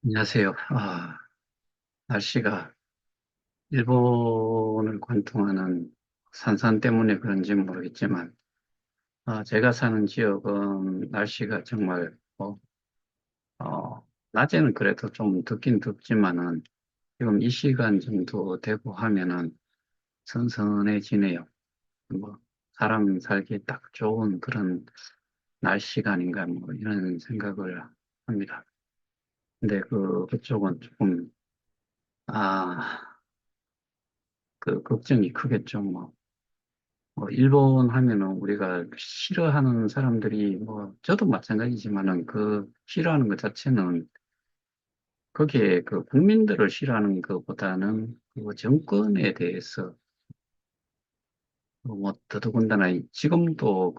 안녕하세요. 날씨가 일본을 관통하는 산산 때문에 그런지 모르겠지만, 제가 사는 지역은 날씨가 정말, 낮에는 그래도 좀 덥긴 덥지만은, 지금 이 시간 정도 되고 하면은 선선해지네요. 뭐, 사람 살기 딱 좋은 그런 날씨가 아닌가, 뭐, 이런 생각을 합니다. 근데 그쪽은 조금, 아, 걱정이 크겠죠, 뭐. 일본 하면은 우리가 싫어하는 사람들이 저도 마찬가지지만은 그 싫어하는 것 자체는 거기에 그 국민들을 싫어하는 것보다는 그 정권에 대해서 더더군다나 지금도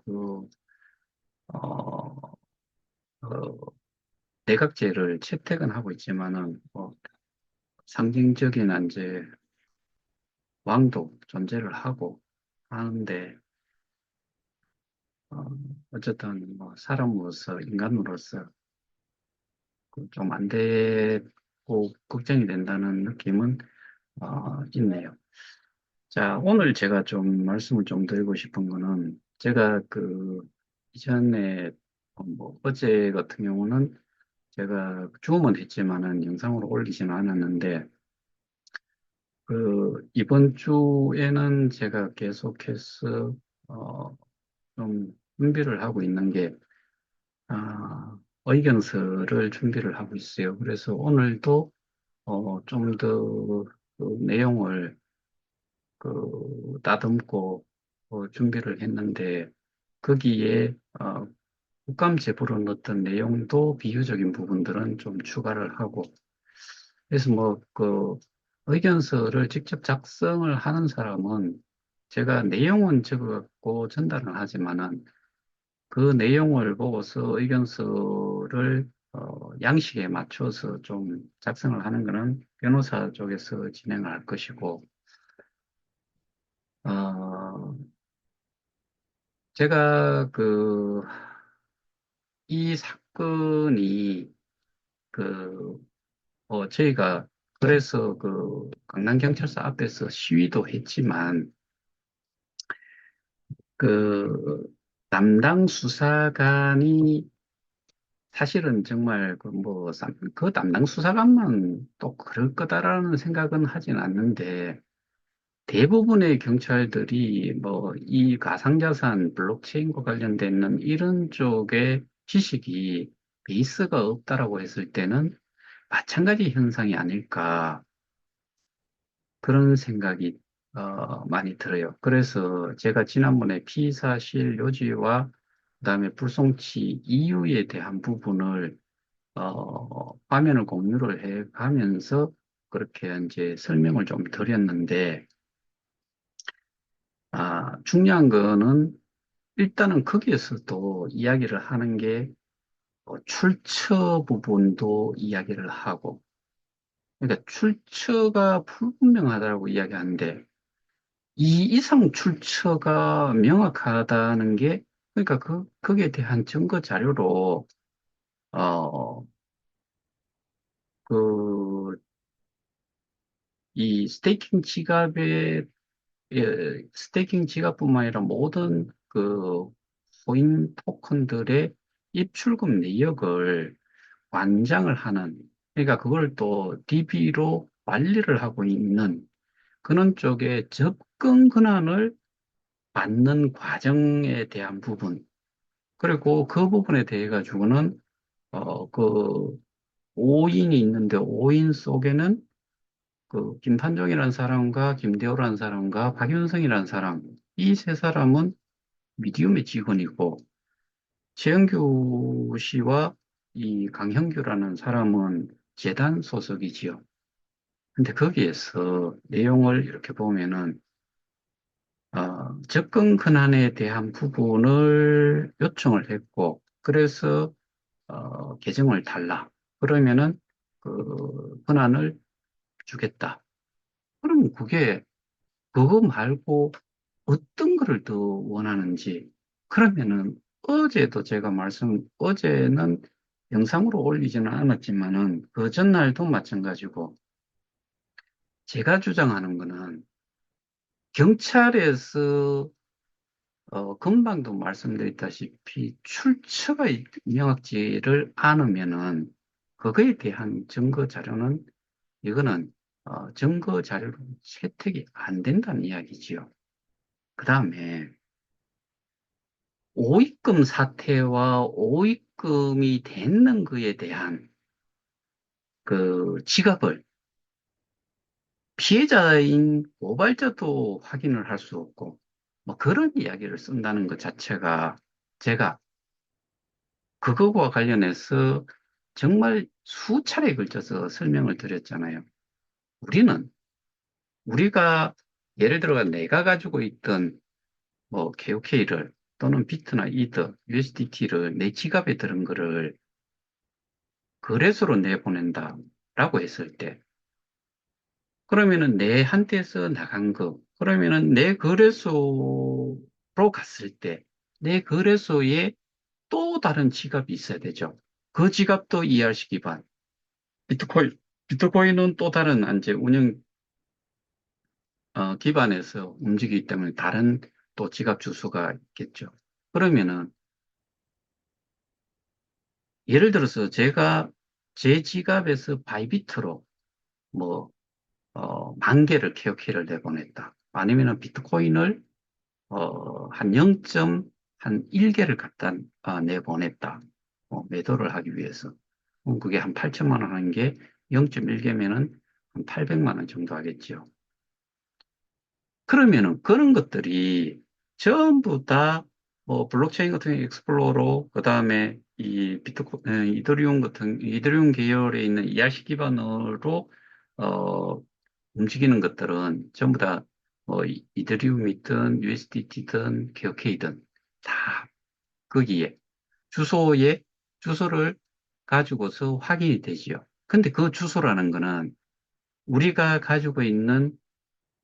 어, 어, 내각제를 채택은 하고 있지만은 상징적인 이제 왕도 존재를 하고 하는데 어, 어쨌든 사람으로서 인간으로서 좀 안 되고 걱정이 된다는 느낌은 있네요. 자, 오늘 제가 좀 말씀을 좀 드리고 싶은 거는 제가 이전에 어제 같은 경우는 제가 주문은 했지만은 영상으로 올리지는 않았는데 이번 주에는 제가 계속해서 어, 좀 준비를 하고 있는 게 의견서를 준비를 하고 있어요. 그래서 오늘도 좀 더 내용을 다듬고 준비를 했는데 거기에 국감 제보를 넣었던 내용도 비유적인 부분들은 좀 추가를 하고 그래서 의견서를 직접 작성을 하는 사람은 제가 내용은 적어갖고 전달을 하지만은 그 내용을 보고서 의견서를 양식에 맞춰서 좀 작성을 하는 것은 변호사 쪽에서 진행을 할 것이고, 어, 제가 이 사건이 그, 저희가 그래서 강남경찰서 앞에서 시위도 했지만, 그, 담당 수사관이 사실은 정말 그 담당 수사관만 또 그럴 거다라는 생각은 하진 않는데 대부분의 경찰들이 이 가상자산 블록체인과 관련된 이런 쪽의 지식이 베이스가 없다라고 했을 때는 마찬가지 현상이 아닐까 그런 생각이 많이 들어요. 그래서 제가 지난번에 피의사실 요지와 그다음에 불송치 이유에 대한 부분을 화면을 공유를 해 가면서 그렇게 이제 설명을 좀 드렸는데, 중요한 거는 일단은 거기에서도 이야기를 하는 게 출처 부분도 이야기를 하고, 그러니까 출처가 불분명하다고 이야기하는데, 이 이상 출처가 명확하다는 게, 그러니까 거기에 대한 증거 자료로, 어, 그, 이 스테이킹 지갑뿐만 아니라 모든 코인 토큰들의 입출금 내역을 관장을 하는, 그러니까 그걸 또 DB로 관리를 하고 있는 그런 쪽에 접근 권한을 받는 과정에 대한 부분, 그리고 그 부분에 대해 가지고는, 어, 그 5인이 있는데 5인 속에는 김판종이라는 사람과 김대호라는 사람과 박윤성이라는 사람, 이 세 사람은 미디움의 직원이고, 최영규 씨와 이 강형규라는 사람은 재단 소속이지요. 근데 거기에서 내용을 이렇게 보면은, 접근 권한에 대한 부분을 요청을 했고, 그래서, 계정을 달라. 그러면은 권한을 주겠다. 그러면 그거 말고 어떤 거를 더 원하는지. 그러면은 어제는 영상으로 올리지는 않았지만은 그 전날도 마찬가지고 제가 주장하는 거는 경찰에서 금방도 말씀드렸다시피 출처가 명확지를 않으면은 그거에 대한 증거 자료는 이거는 증거 자료로 채택이 안 된다는 이야기지요. 그 다음에 오입금 사태와 오입금이 됐는 그에 대한 그 지갑을 피해자인 고발자도 확인을 할 수 없고 뭐 그런 이야기를 쓴다는 것 자체가 제가 그거와 관련해서 정말 수차례 걸쳐서 설명을 드렸잖아요. 우리는 우리가 예를 들어 내가 가지고 있던 뭐 KOK를 또는 비트나 이더, USDT를 내 지갑에 들은 거를 거래소로 내보낸다라고 했을 때 그러면은 내 한테서 나간 거 그러면은 내 거래소로 갔을 때 내 거래소에 또 다른 지갑이 있어야 되죠. 그 지갑도 ERC 기반. 비트코인, 비트코인은 또 다른 안제 운영 기반에서 움직이기 때문에 다른 또 지갑 주소가 있겠죠. 그러면은 예를 들어서 제가 제 지갑에서 바이비트로 뭐 만 개를 케어키를 내보냈다. 아니면은 비트코인을 한 0.1개를 갖다 내보냈다. 매도를 하기 위해서. 그럼 그게 한 8천만 원 하는 게 0.1개면은 한 800만 원 정도 하겠죠. 그러면은 그런 것들이 전부 다 뭐 블록체인 같은 경우 익스플로러 그다음에 이 이더리움 같은 이더리움 계열에 있는 ERC 기반으로 어 움직이는 것들은 전부 다 뭐 이더리움이든 USDT든 KOK든 다 거기에 주소에 주소를 가지고서 확인이 되지요. 근데 그 주소라는 거는 우리가 가지고 있는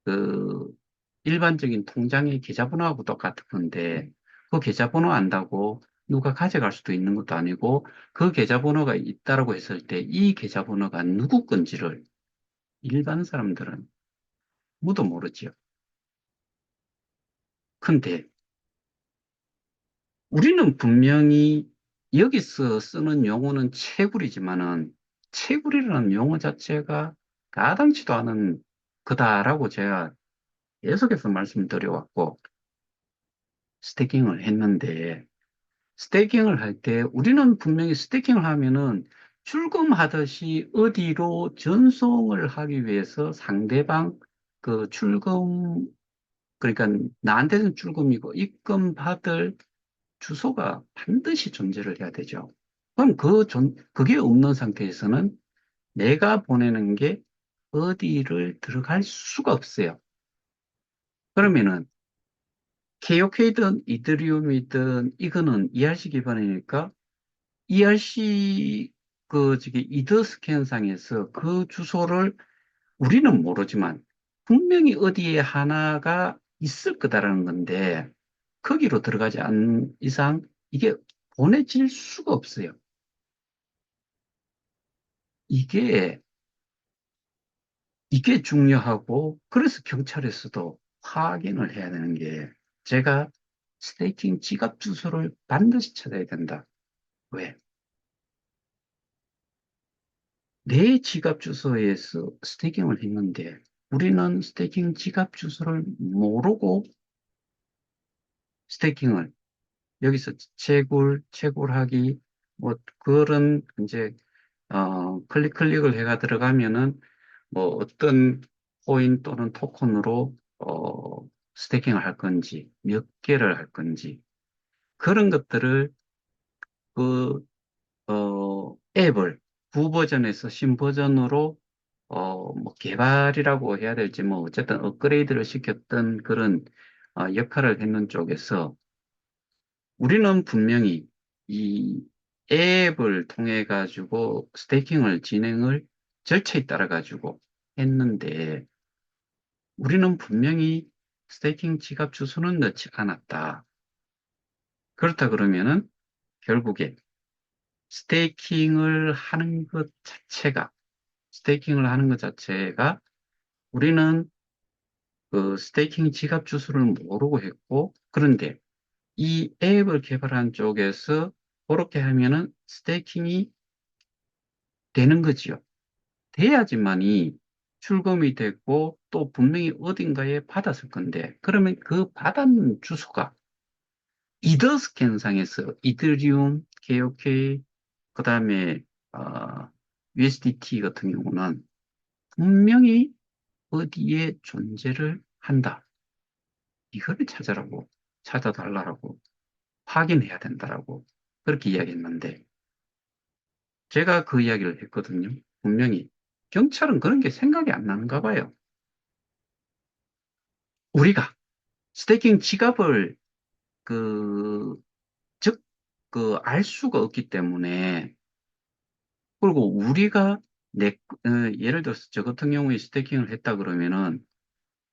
그 일반적인 통장의 계좌번호하고 똑같은 건데 그 계좌번호 안다고 누가 가져갈 수도 있는 것도 아니고 그 계좌번호가 있다라고 했을 때 이 계좌번호가 누구 건지를 일반 사람들은 모두 모르지요. 근데 우리는 분명히 여기서 쓰는 용어는 채굴이지만은 채굴이라는 용어 자체가 가당치도 않은 거다라고 제가 계속해서 말씀드려왔고 스태킹을 했는데 스테이킹을 할 때 우리는 분명히 스테이킹을 하면은 출금하듯이 어디로 전송을 하기 위해서 상대방 그 출금 그러니까 나한테는 출금이고 입금받을 주소가 반드시 존재를 해야 되죠. 그럼 그게 없는 상태에서는 내가 보내는 게 어디를 들어갈 수가 없어요. 그러면은 KOK든 이더리움이든 이거는 ERC 기반이니까 ERC 이더 스캔상에서 그 주소를 우리는 모르지만 분명히 어디에 하나가 있을 거다라는 건데 거기로 들어가지 않는 이상 이게 보내질 수가 없어요. 이게 이게 중요하고 그래서 경찰에서도 확인을 해야 되는 게 제가 스테이킹 지갑 주소를 반드시 찾아야 된다. 왜? 내 지갑 주소에서 스테이킹을 했는데 우리는 스테이킹 지갑 주소를 모르고 스테이킹을 여기서 채굴하기 뭐 그런 이제 클릭을 해가 들어가면은 뭐 어떤 코인 또는 토큰으로 스테이킹을 할 건지 몇 개를 할 건지 그런 것들을 그 앱을 구버전에서 신버전으로 뭐 개발이라고 해야 될지 뭐 어쨌든 업그레이드를 시켰던 그런 역할을 했는 쪽에서 우리는 분명히 이 앱을 통해 가지고 스테이킹을 진행을 절차에 따라 가지고 했는데 우리는 분명히 스테이킹 지갑 주소는 넣지 않았다. 그렇다 그러면은 결국에 스테이킹을 하는 것 자체가, 스테이킹을 하는 것 자체가 우리는 그 스테이킹 지갑 주소를 모르고 했고, 그런데 이 앱을 개발한 쪽에서 그렇게 하면은 스테이킹이 되는 거지요. 돼야지만이 출금이 됐고 또 분명히 어딘가에 받았을 건데, 그러면 그 받은 주소가 이더스캔상에서 이더리움, KOK, 그 다음에 USDT 같은 경우는 분명히 어디에 존재를 한다. 이거를 찾아라고, 찾아달라고, 확인해야 된다라고 그렇게 이야기했는데, 제가 그 이야기를 했거든요. 분명히 경찰은 그런 게 생각이 안 나는가 봐요. 우리가 스테이킹 지갑을 그, 즉, 알 수가 없기 때문에, 그리고 우리가 예를 들어서 저 같은 경우에 스테이킹을 했다 그러면은,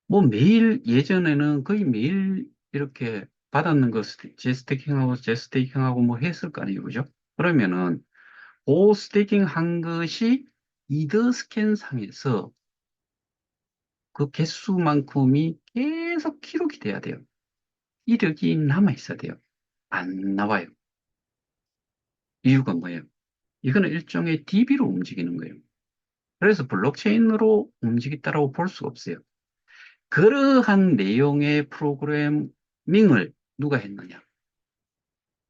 뭐 매일, 예전에는 거의 매일 이렇게 받았는 거, 제 스테이킹하고 제 스테이킹하고 뭐 했을 거 아니에요, 그죠? 그러면은, 그 스테이킹 한 것이 이더 스캔 상에서 그 개수만큼이 계속 기록이 돼야 돼요. 이력이 남아 있어야 돼요. 안 나와요. 이유가 뭐예요? 이거는 일종의 DB로 움직이는 거예요. 그래서 블록체인으로 움직였다라고 볼 수가 없어요. 그러한 내용의 프로그래밍을 누가 했느냐?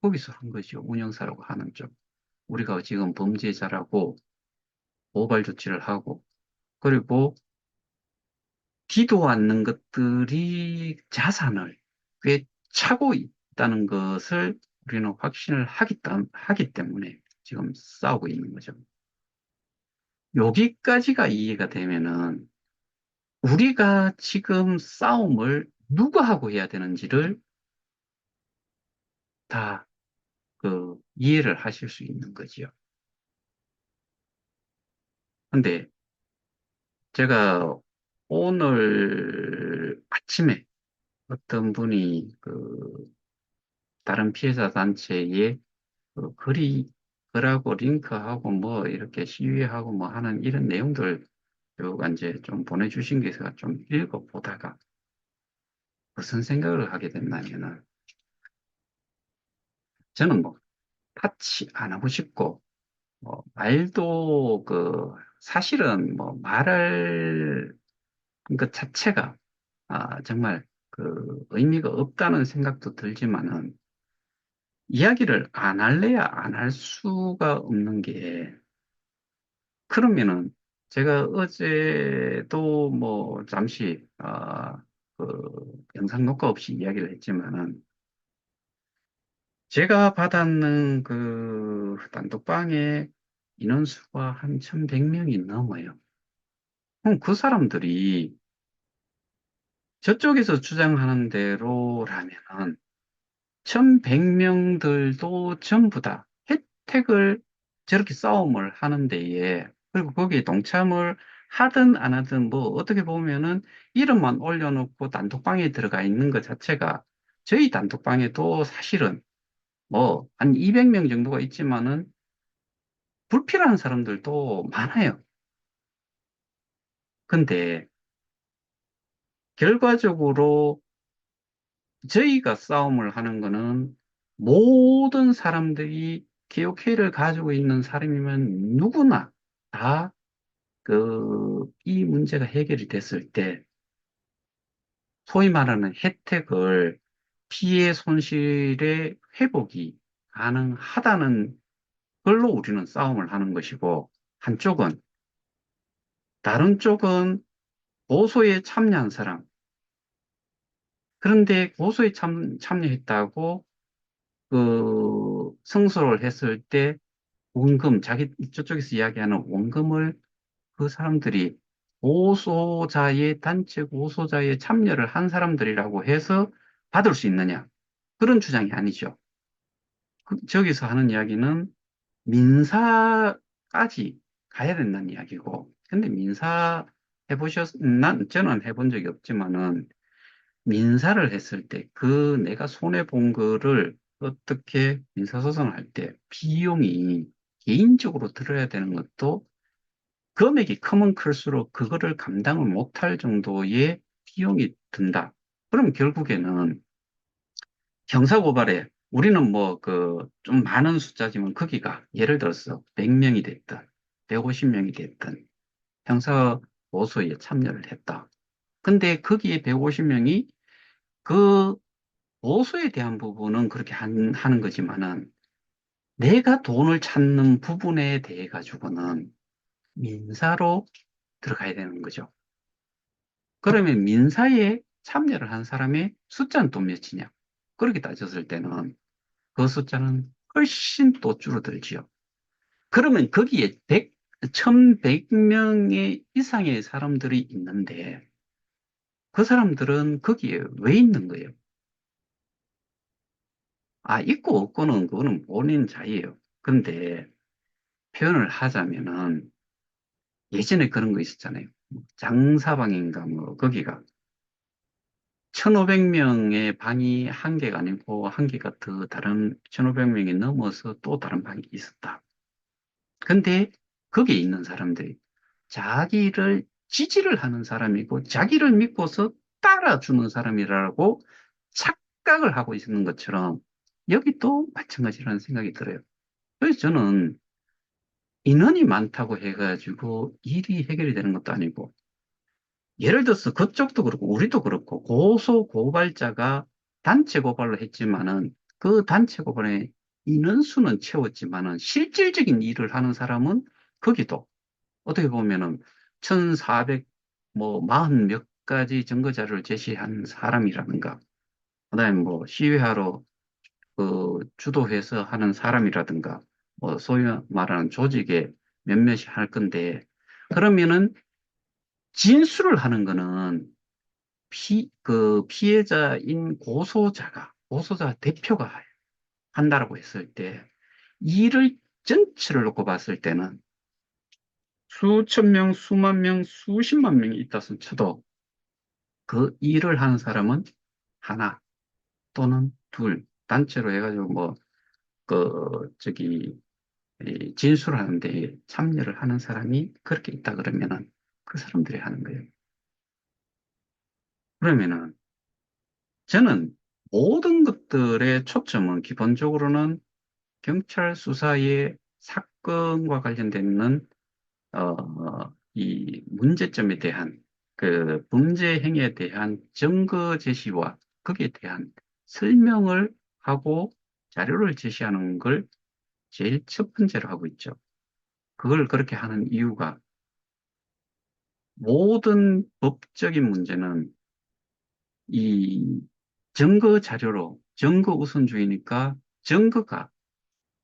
거기서 한 거죠. 운영사라고 하는 쪽. 우리가 지금 범죄자라고 고발 조치를 하고, 그리고 뒤도 않는 것들이 자산을 꽤 차고 있다는 것을 우리는 확신을 하기 때문에 지금 싸우고 있는 거죠. 여기까지가 이해가 되면은 우리가 지금 싸움을 누가 하고 해야 되는지를 다 이해를 하실 수 있는 거지요. 근데 제가 오늘 아침에 어떤 분이 다른 피해자 단체에 글하고 링크하고 뭐 이렇게 시위하고 뭐 하는 이런 내용들 쭉 이제 좀 보내주신 게 있어서 좀 읽어보다가 무슨 생각을 하게 됐냐면은 저는 뭐 타치 안 하고 싶고 말도 사실은 뭐 말할 것 자체가 정말 의미가 없다는 생각도 들지만은 이야기를 안 할래야 안 할 수가 없는 게 그러면은 제가 어제도 뭐 잠시 영상 녹화 없이 이야기를 했지만은 제가 받았는 단톡방의 인원수가 한 1,100명이 넘어요. 그럼 그 사람들이 저쪽에서 주장하는 대로라면은 1,100명들도 전부 다 혜택을 저렇게 싸움을 하는 데에 그리고 거기에 동참을 하든 안 하든 뭐 어떻게 보면은 이름만 올려놓고 단톡방에 들어가 있는 것 자체가 저희 단톡방에도 사실은 뭐 한 200명 정도가 있지만은 불필요한 사람들도 많아요. 근데 결과적으로 저희가 싸움을 하는 거는 모든 사람들이 KOK를 가지고 있는 사람이면 누구나 다 이 문제가 해결이 됐을 때 소위 말하는 혜택을 피해 손실의 회복이 가능하다는 걸로 우리는 싸움을 하는 것이고 한쪽은 다른 쪽은 고소에 참여한 사람 그런데 고소에 참여했다고 승소를 했을 때 원금, 자기 저쪽에서 이야기하는 원금을 그 사람들이 단체 고소자의 참여를 한 사람들이라고 해서 받을 수 있느냐? 그런 주장이 아니죠. 저기서 하는 이야기는 민사까지 가야 된다는 이야기고, 근데 저는 해본 적이 없지만은, 민사를 했을 때, 내가 손해본 거를 어떻게 민사소송을 할 때, 비용이 개인적으로 들어야 되는 것도 금액이 크면 클수록 그거를 감당을 못할 정도의 비용이 든다. 그럼 결국에는 형사고발에 우리는 뭐 그 좀 많은 숫자지만 거기가 예를 들어서 100명이 됐든 150명이 됐든 형사고소에 참여를 했다. 근데 거기에 150명이 그 보수에 대한 부분은 그렇게 하는 거지만은 내가 돈을 찾는 부분에 대해 가지고는 민사로 들어가야 되는 거죠. 그러면 민사에 참여를 한 사람의 숫자는 또 몇이냐? 그렇게 따졌을 때는 그 숫자는 훨씬 또 줄어들지요. 그러면 거기에 1100명의 이상의 사람들이 있는데 그 사람들은 거기에 왜 있는 거예요? 아, 있고 없고는 그거는 본인 자유예요. 근데 표현을 하자면은 예전에 그런 거 있었잖아요. 뭐 장사방인가 뭐 거기가 1500명의 방이 한 개가 아니고 한 개가 더 다른 1500명이 넘어서 또 다른 방이 있었다. 근데 거기에 있는 사람들이 자기를 지지를 하는 사람이고 자기를 믿고서 따라주는 사람이라고 착각을 하고 있는 것처럼 여기도 마찬가지라는 생각이 들어요. 그래서 저는 인원이 많다고 해가지고 일이 해결이 되는 것도 아니고, 예를 들어서 그쪽도 그렇고, 우리도 그렇고, 고소 고발자가 단체 고발을 했지만은, 그 단체 고발의 인원수는 채웠지만은, 실질적인 일을 하는 사람은 거기도, 어떻게 보면은, 1400, 뭐, 40 몇 가지 증거 자료를 제시한 사람이라든가, 그다음에 뭐, 시위하러 주도해서 하는 사람이라든가, 뭐, 소위 말하는 조직의 몇몇이 할 건데, 그러면은 진술을 하는 거는 피해자인 고소자 대표가 한다라고 했을 때, 일을 전체를 놓고 봤을 때는 수천 명, 수만 명, 수십만 명이 있다 손 쳐도 그 일을 하는 사람은 하나 또는 둘, 단체로 해가지고 뭐, 이 진술하는데 참여를 하는 사람이 그렇게 있다 그러면은 그 사람들이 하는 거예요. 그러면은 저는 모든 것들의 초점은 기본적으로는 경찰 수사의 사건과 관련되는 이 문제점에 대한 그 범죄 행위에 대한 증거 제시와 거기에 대한 설명을 하고 자료를 제시하는 걸 제일 첫 번째로 하고 있죠. 그걸 그렇게 하는 이유가 모든 법적인 문제는 이 증거 자료로 증거 우선주의니까 증거가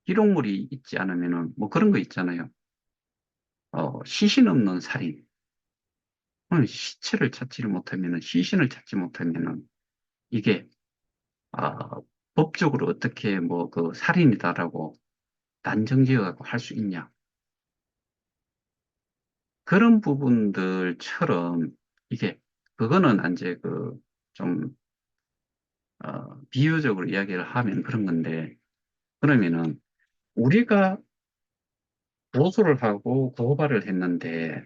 기록물이 있지 않으면은 뭐 그런 거 있잖아요. 시신 없는 살인. 시체를 찾지를 못하면은 시신을 찾지 못하면은 이게 아, 법적으로 어떻게 뭐 그 살인이다라고 단정지어 갖고 할 수 있냐. 그런 부분들처럼 이게 그거는 이제 좀 비유적으로 이야기를 하면 그런 건데 그러면은 우리가 고소를 하고 고발을 했는데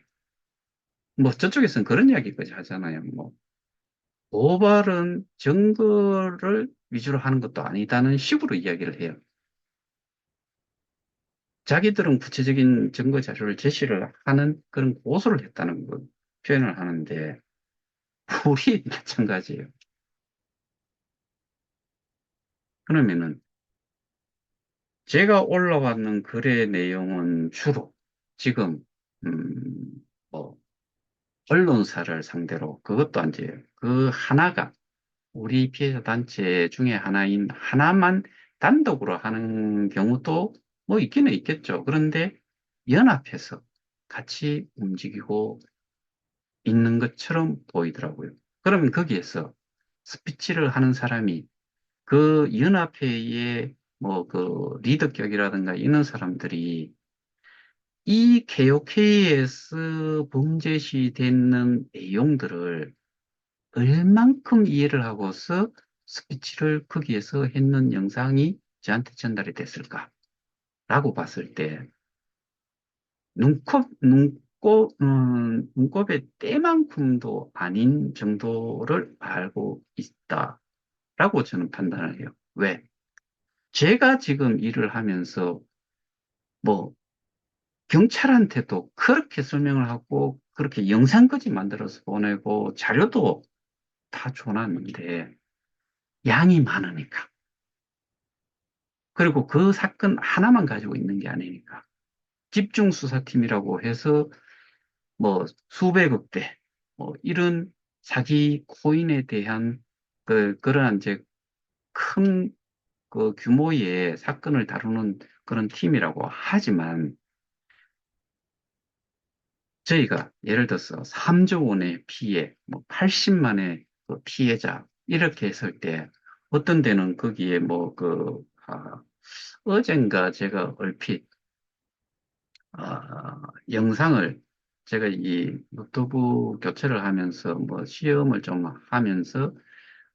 뭐 저쪽에서는 그런 이야기까지 하잖아요. 뭐 고발은 증거를 위주로 하는 것도 아니다는 식으로 이야기를 해요. 자기들은 구체적인 증거 자료를 제시를 하는 그런 고소를 했다는 걸 표현을 하는데 우리 마찬가지예요. 그러면은 제가 올라왔는 글의 내용은 주로 지금 음, 뭐 언론사를 상대로 그것도 이제 그 하나가 우리 피해자 단체 중에 하나인 하나만 단독으로 하는 경우도 뭐 있기는 있겠죠. 그런데 연합해서 같이 움직이고 있는 것처럼 보이더라고요. 그러면 거기에서 스피치를 하는 사람이 그 연합회의 뭐 리더격이라든가 있는 사람들이 이 개혁회의에서 범죄시 되는 내용들을 얼만큼 이해를 하고서 스피치를 거기에서 했는 영상이 저한테 전달이 됐을까라고 봤을 때, 눈곱의 때만큼도 아닌 정도를 알고 있다라고 저는 판단을 해요. 왜? 제가 지금 일을 하면서 뭐 경찰한테도 그렇게 설명을 하고 그렇게 영상까지 만들어서 보내고 자료도 다 줘놨는데 양이 많으니까. 그리고 그 사건 하나만 가지고 있는 게 아니니까. 집중수사팀이라고 해서 뭐 수백억 대, 뭐 이런 사기 코인에 대한 그러한 이제 큰 그 규모의 사건을 다루는 그런 팀이라고 하지만 저희가 예를 들어서 3조 원의 피해, 뭐 80만의 그 피해자 이렇게 했을 때 어떤 데는 거기에 어젠가 제가 얼핏 영상을 제가 이 노트북 교체를 하면서 뭐 시험을 좀 하면서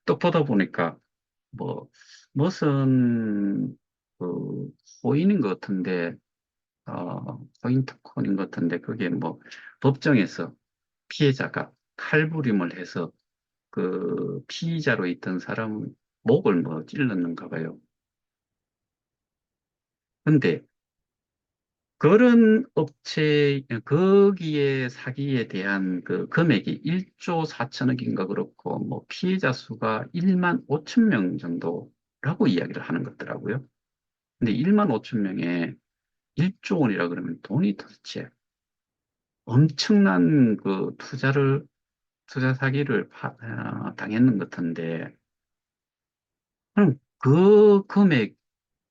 또 보다 보니까 뭐 무슨 그 코인인 것 같은데 포인트 코인인 것 같은데 그게 뭐 법정에서 피해자가 칼부림을 해서 그 피의자로 있던 사람 목을 뭐 찔렀는가 봐요. 근데 그런 거기에 사기에 대한 그 금액이 1조 4천억인가 그렇고, 뭐, 피해자 수가 1만 5천 명 정도라고 이야기를 하는 것더라고요. 근데 1만 5천 명에 1조 원이라 그러면 돈이 도대체 엄청난 그 투자 사기를 당했는 것 같은데, 그럼 그 금액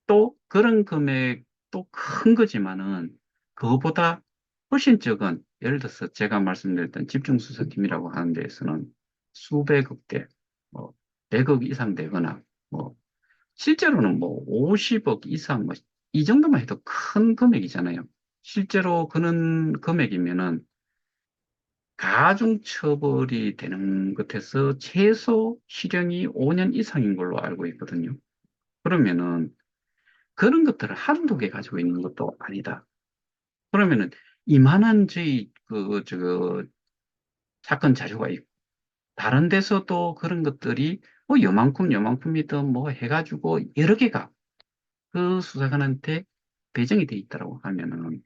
또 그런 금액도 큰 거지만은 그거보다 훨씬 적은 예를 들어서 제가 말씀드렸던 집중수사팀이라고 하는 데에서는 수백억 대, 뭐 100억 이상 되거나 뭐 실제로는 뭐 50억 이상 뭐 이 정도만 해도 큰 금액이잖아요. 실제로 그런 금액이면은 가중처벌이 되는 것에서 최소 실형이 5년 이상인 걸로 알고 있거든요. 그러면은 그런 것들을 한두 개 가지고 있는 것도 아니다. 그러면은 이만한 사건 자료가 있고, 다른 데서도 그런 것들이 뭐 요만큼이든 뭐 해가지고 여러 개가 그 수사관한테 배정이 돼 있다고 하면은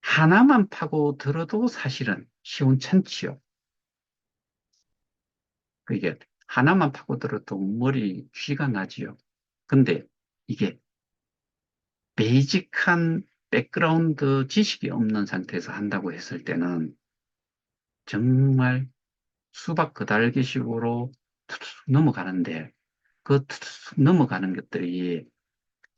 하나만 파고 들어도 사실은 시원찮지요. 그게 하나만 파고 들어도 머리 쥐가 나지요. 근데 이게 베이직한 백그라운드 지식이 없는 상태에서 한다고 했을 때는 정말 수박 그달기식으로 툭툭 넘어가는데 그 툭툭 넘어가는 것들이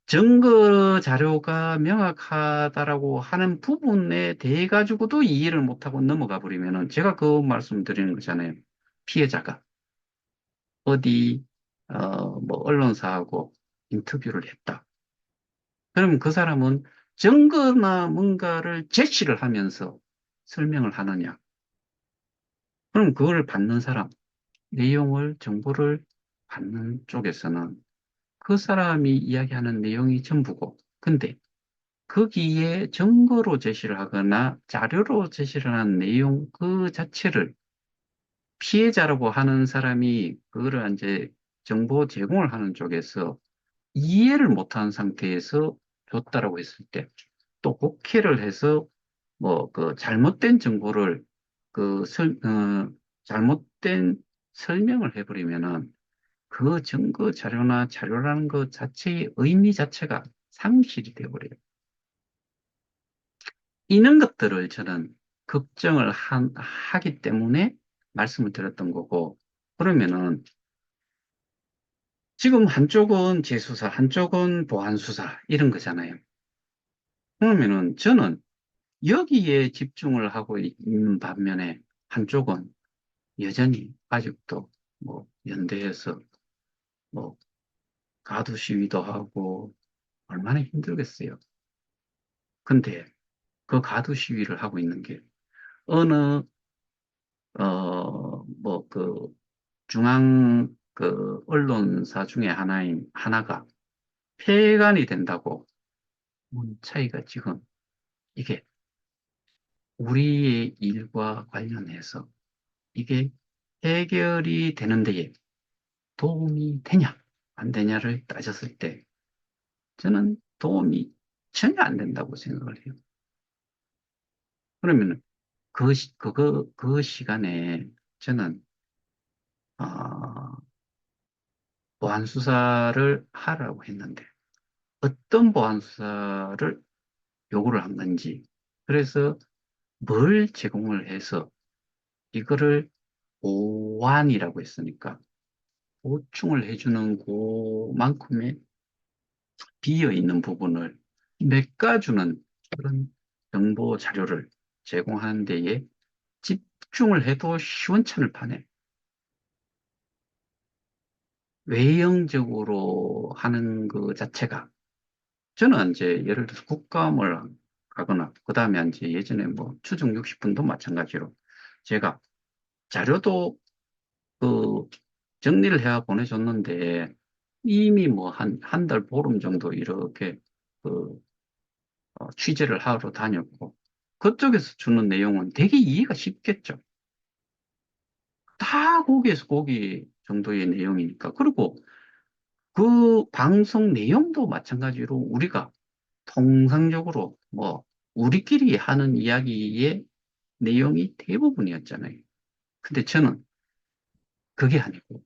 증거 자료가 명확하다라고 하는 부분에 대해 가지고도 이해를 못하고 넘어가 버리면은 제가 그 말씀드리는 거잖아요. 피해자가 어디 뭐 언론사하고 인터뷰를 했다. 그러면 그 사람은 증거나 뭔가를 제시를 하면서 설명을 하느냐? 그럼 그걸 받는 사람, 정보를 받는 쪽에서는 그 사람이 이야기하는 내용이 전부고, 근데 거기에 증거로 제시를 하거나 자료로 제시를 하는 내용 그 자체를 피해자라고 하는 사람이 그거를 이제 정보 제공을 하는 쪽에서 이해를 못한 상태에서 줬다라고 했을 때, 또 곡해를 해서 뭐 그 잘못된 정보를 잘못된 설명을 해버리면은 그 증거 자료라는 것 자체의 의미 자체가 상실이 되어버려요. 이런 것들을 저는 하기 때문에 말씀을 드렸던 거고, 그러면은 지금 한쪽은 재수사, 한쪽은 보안수사, 이런 거잖아요. 그러면은 저는 여기에 집중을 하고 있는 반면에 한쪽은 여전히 아직도 뭐 연대에서 뭐 가두 시위도 하고 얼마나 힘들겠어요. 근데 그 가두 시위를 하고 있는 게 어느 뭐 중앙 언론사 중에 하나가 폐간이 된다고 차이가 지금 이게 우리의 일과 관련해서 이게 해결이 되는 데에 도움이 되냐, 안 되냐를 따졌을 때 저는 도움이 전혀 안 된다고 생각을 해요. 그러면 그 시간에 저는, 어, 보안 수사를 하라고 했는데 어떤 보안 수사를 요구를 한 건지, 그래서 뭘 제공을 해서 이거를 보완이라고 했으니까 보충을 해주는 그만큼의 비어 있는 부분을 메꿔주는 그런 정보 자료를 제공하는 데에 집중을 해도 시원찮을 판에 외형적으로 하는 그 자체가, 저는 이제 예를 들어서 국감을 가거나 그 다음에 이제 예전에 뭐 추정 60분도 마찬가지로 제가 자료도 그 정리를 해야 보내줬는데 이미 뭐 한 달 보름 정도 이렇게 그 취재를 하러 다녔고 그쪽에서 주는 내용은 되게 이해가 쉽겠죠. 다 거기에서 거기 정도의 내용이니까. 그리고 그 방송 내용도 마찬가지로 우리가 통상적으로 뭐 우리끼리 하는 이야기의 내용이 대부분이었잖아요. 근데 저는 그게 아니고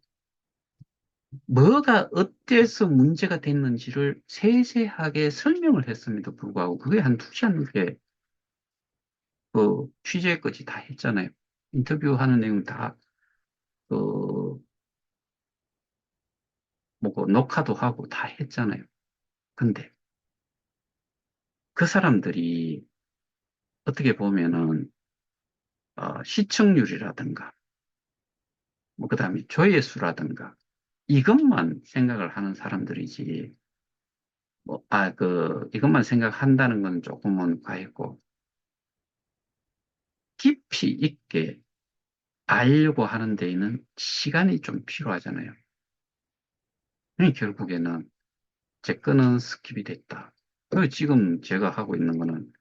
뭐가 어때서 문제가 됐는지를 세세하게 설명을 했음에도 불구하고 그게 한 2시간 그 취재까지 다 했잖아요. 인터뷰하는 내용 다, 그, 뭐고, 녹화도 하고 다 했잖아요. 근데 그 사람들이 어떻게 보면은, 시청률이라든가, 뭐, 그 다음에 조회수라든가, 이것만 생각을 하는 사람들이지, 뭐, 이것만 생각한다는 건 조금은 과했고, 깊이 있게 알려고 하는 데에는 시간이 좀 필요하잖아요. 결국에는 제 거는 스킵이 됐다. 그리고 지금 제가 하고 있는 거는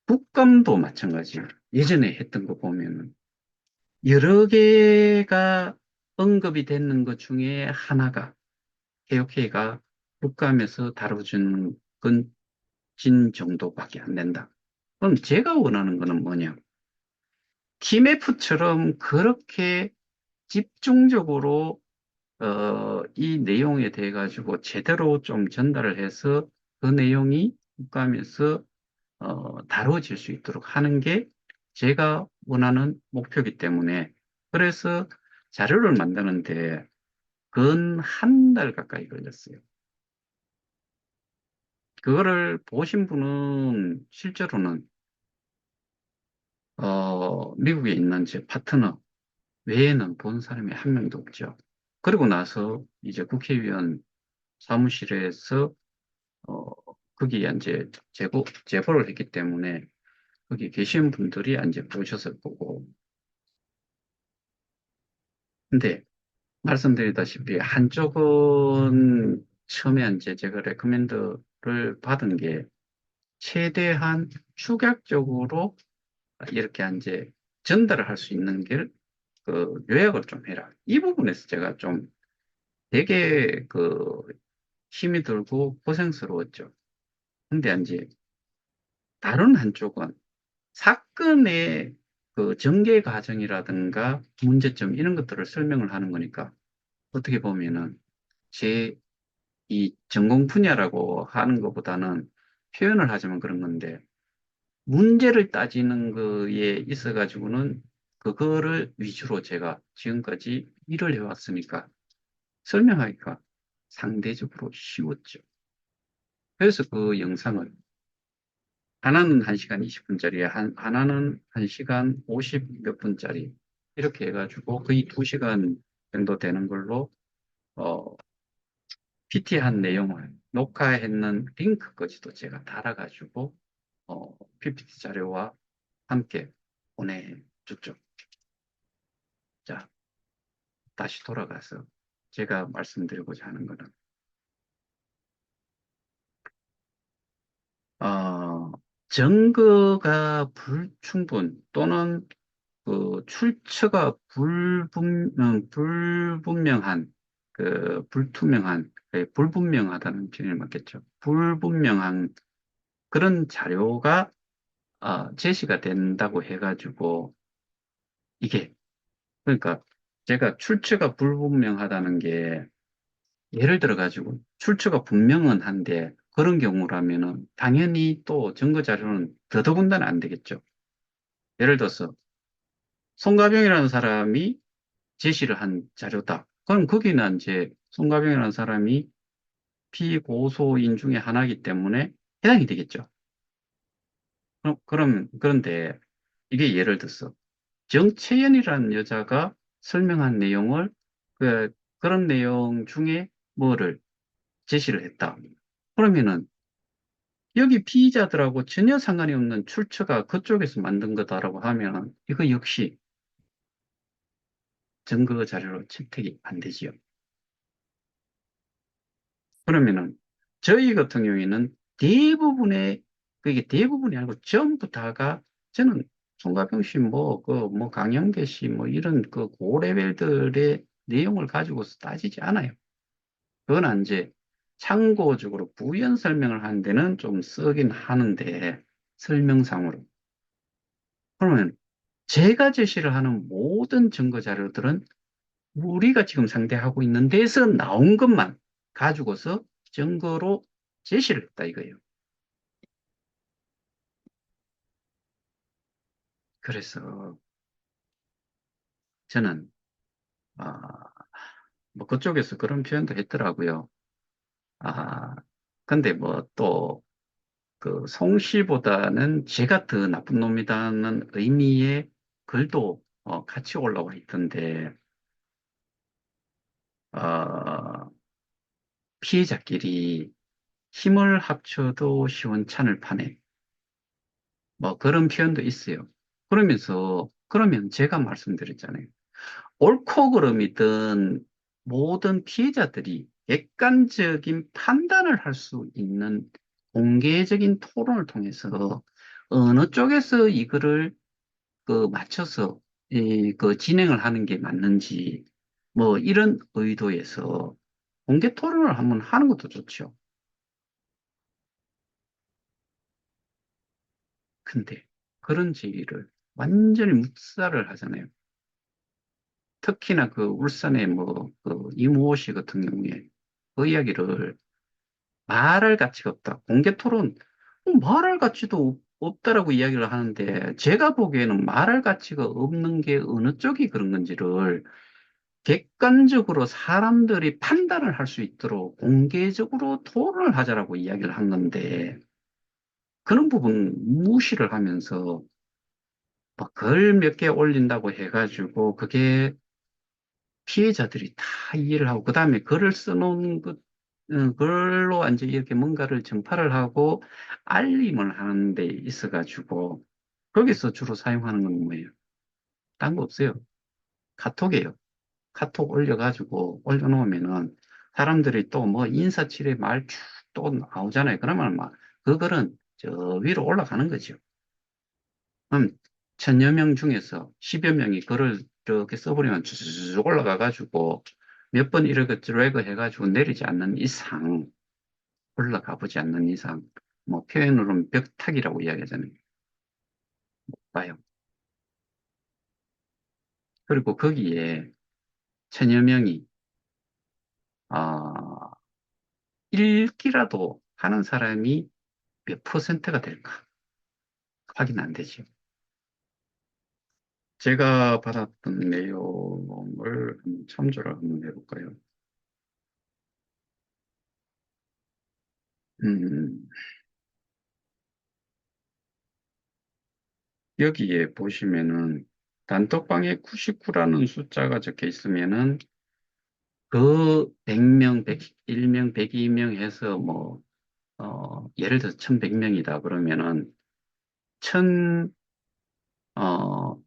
국감도 마찬가지예요. 예전에 했던 거 보면은 여러 개가 언급이 되는 것 중에 하나가 KOK가 국감에서 다뤄주는 건 진 정도밖에 안 된다. 그럼 제가 원하는 거는 뭐냐? TMF처럼 그렇게 집중적으로 이 내용에 대해 가지고 제대로 좀 전달을 해서 그 내용이 국감에서 다뤄질 수 있도록 하는 게 제가 원하는 목표이기 때문에 그래서 자료를 만드는데 근 한 달 가까이 걸렸어요. 그거를 보신 분은 실제로는 미국에 있는 제 파트너 외에는 본 사람이 한 명도 없죠. 그리고 나서 이제 국회의원 사무실에서 어, 거기에 이제 제보를 했기 때문에 거기 계신 분들이 이제 보셨을 거고. 근데 말씀드리다시피 한쪽은 처음에 이제 제가 레코멘드를 받은 게 최대한 축약적으로 이렇게 이제 전달을 할 수 있는 길, 요약을 좀 해라. 이 부분에서 제가 좀 되게 힘이 들고 고생스러웠죠. 근데 이제 다른 한쪽은 사건의 그 전개 과정이라든가 문제점 이런 것들을 설명을 하는 거니까 어떻게 보면은 제 이 전공 분야라고 하는 것보다는 표현을 하자면 그런 건데 문제를 따지는 거에 있어 가지고는 그거를 위주로 제가 지금까지 일을 해왔으니까 설명하기가 상대적으로 쉬웠죠. 그래서 그 영상을 하나는 1시간 20분짜리, 하나는 1시간 50 몇 분짜리 이렇게 해가지고 거의 2시간 정도 되는 걸로 PT한 내용을 녹화했는 링크까지도 제가 달아가지고 PPT 자료와 함께 보내줬죠. 자, 다시 돌아가서 제가 말씀드리고자 하는 거는 증거가 불충분 또는 그 출처가 불분명한, 불투명한, 불분명하다는 표현이 맞겠죠. 불분명한 그런 자료가 제시가 된다고 해가지고 이게 그러니까 제가 출처가 불분명하다는 게 예를 들어 가지고 출처가 분명은 한데 그런 경우라면은 당연히 또 증거 자료는 더더군다나 안 되겠죠. 예를 들어서 송가병이라는 사람이 제시를 한 자료다. 그럼 거기는 이제 송가병이라는 사람이 피고소인 중에 하나이기 때문에 해당이 되겠죠. 그런데 이게 예를 들어서 정채연이라는 여자가 설명한 내용을 그런 내용 중에 뭐를 제시를 했다. 그러면은 여기 피의자들하고 전혀 상관이 없는 출처가 그쪽에서 만든 거다라고 하면 이거 역시 증거 자료로 채택이 안 되지요. 그러면은 저희 같은 경우에는 대부분의 그게 대부분이 아니고 전부 다가 저는 송가병 씨 뭐 강영대 씨 뭐 이런 그 고레벨들의 내용을 가지고서 따지지 않아요. 그건 이제 참고적으로 부연 설명을 하는 데는 좀 쓰긴 하는데 설명상으로 그러면 제가 제시를 하는 모든 증거 자료들은 우리가 지금 상대하고 있는 데서 나온 것만 가지고서 증거로 제시를 했다 이거예요. 그래서 저는 아, 뭐 그쪽에서 그런 표현도 했더라고요. 아, 근데 뭐 또 그 송씨보다는 제가 더 나쁜 놈이다는 의미의 글도 같이 올라와 있던데 어, 피해자끼리 힘을 합쳐도 시원찮을 판에 뭐 그런 표현도 있어요. 그러면 제가 말씀드렸잖아요. 옳고 그름이든 모든 피해자들이 객관적인 판단을 할 수 있는 공개적인 토론을 통해서 어느 쪽에서 이거를 맞춰서 진행을 하는 게 맞는지 뭐 이런 의도에서 공개 토론을 한번 하는 것도 좋죠. 근데 그런 지위를 완전히 묵살을 하잖아요. 특히나 그 울산의 이무호 씨 같은 경우에 그 이야기를 말할 가치가 없다. 공개 토론, 말할 가치도 없다라고 이야기를 하는데 제가 보기에는 말할 가치가 없는 게 어느 쪽이 그런 건지를 객관적으로 사람들이 판단을 할 수 있도록 공개적으로 토론을 하자라고 이야기를 한 건데 그런 부분 무시를 하면서 뭐 글 몇 개 올린다고 해가지고 그게 피해자들이 다 이해를 하고 그다음에 글을 써놓은 글로 이제 이렇게 뭔가를 전파를 하고 알림을 하는 데 있어가지고 거기서 주로 사용하는 건 뭐예요? 딴 거 없어요. 카톡이에요. 카톡 올려가지고 올려놓으면은 사람들이 또 뭐 인사치레 말 쭉 또 나오잖아요. 그러면 막 그 글은 저 위로 올라가는 거죠. 그럼 천여 명 중에서 10여 명이 글을 이렇게 써버리면 쭉 올라가가지고 몇 번 이렇게 드래그 해가지고 내리지 않는 이상, 올라가 보지 않는 이상, 뭐 표현으로는 벽타기라고 이야기하잖아요. 봐요. 그리고 거기에 천여 명이 아, 읽기라도 하는 사람이 몇 퍼센트가 될까? 확인 안 되죠. 제가 받았던 내용을 한번 참조를 한번 해볼까요? 음, 여기에 보시면은 단톡방에 99라는 숫자가 적혀 있으면은 그 100명, 101명, 102명 해서 예를 들어서 1100명이다 그러면은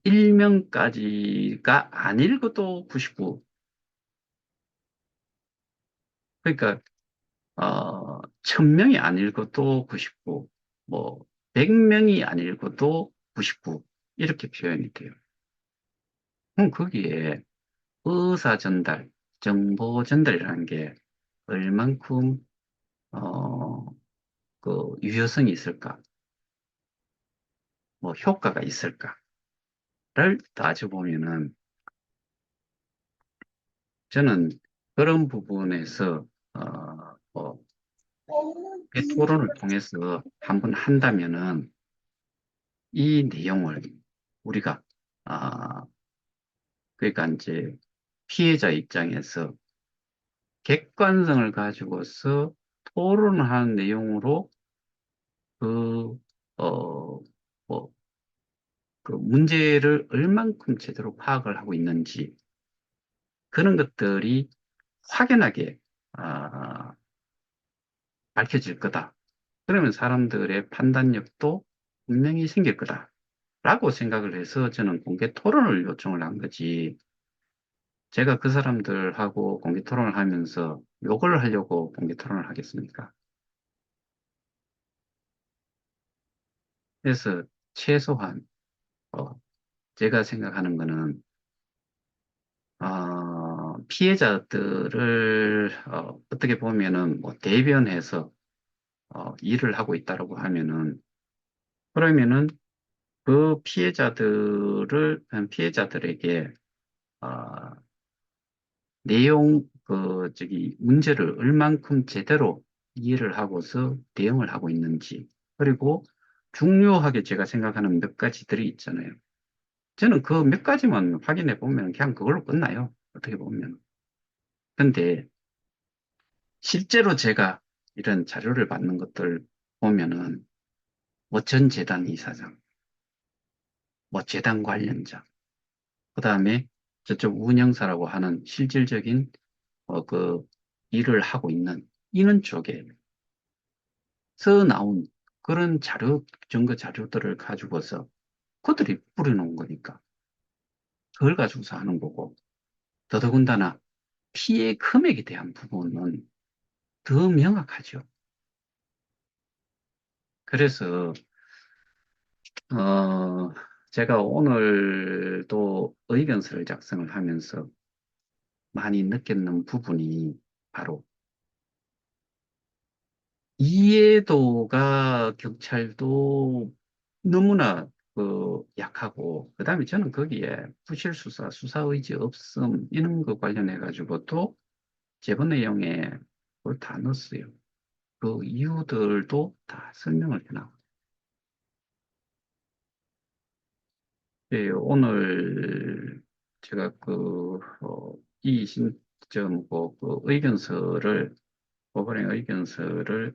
1명까지가 아닐 것도 99. 그러니까 1000명이 아닐 것도 99. 뭐 100명이 안 읽어도 99 이렇게 표현이 돼요. 그럼 거기에 의사 전달, 정보 전달이라는 게 얼만큼 어, 그 유효성이 있을까, 뭐 효과가 있을까를 따져보면은 저는 그런 부분에서 뭐 토론을 통해서 한번 한다면은 이 내용을 우리가 아 그러니까 이제 피해자 입장에서 객관성을 가지고서 토론을 하는 내용으로 그, 어, 뭐, 그 문제를 얼만큼 제대로 파악을 하고 있는지 그런 것들이 확연하게 밝혀질 거다. 그러면 사람들의 판단력도 분명히 생길 거다라고 생각을 해서 저는 공개 토론을 요청을 한 거지. 제가 그 사람들하고 공개 토론을 하면서 욕을 하려고 공개 토론을 하겠습니까? 그래서 최소한 어, 제가 생각하는 거는 피해자들을 떻게 보면은 뭐 대변해서 일을 하고 있다라고 하면은 그러면은 그 피해자들에게 어, 내용 저기 문제를 얼만큼 제대로 이해를 하고서 대응을 하고 있는지 그리고 중요하게 제가 생각하는 몇 가지들이 있잖아요. 저는 그 몇 가지만 확인해 보면 그냥 그걸로 끝나요. 어떻게 보면. 근데 실제로 제가 이런 자료를 받는 것들 보면은 뭐 전 재단 이사장, 뭐 재단 관련자, 그다음에 저쪽 운영사라고 하는 실질적인 그 일을 하고 있는 이런 쪽에서 나온 그런 증거 자료들을 가지고서 그들이 뿌려놓은 거니까 그걸 가지고서 하는 거고 더더군다나 피해 금액에 대한 부분은 더 명확하죠. 그래서 어, 제가 오늘도 의견서를 작성을 하면서 많이 느꼈는 부분이 바로 이해도가 경찰도 너무나 약하고, 그 다음에 저는 거기에 부실수사, 수사의지 없음, 이런 거 관련해가지고 또 제보 내용에 그걸 다 넣었어요. 그 이유들도 다 설명을 해놔. 예, 오늘 제가 이 신점 의견서를, 법원의 의견서를,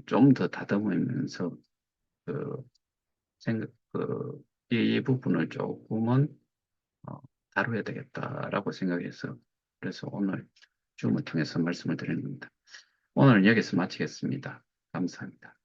좀 더 다듬으면서, 그, 이 부분을 조금은, 어, 다뤄야 되겠다라고 생각해서, 그래서 오늘 줌을 통해서 말씀을 드립니다. 오늘 여기서 마치겠습니다. 감사합니다.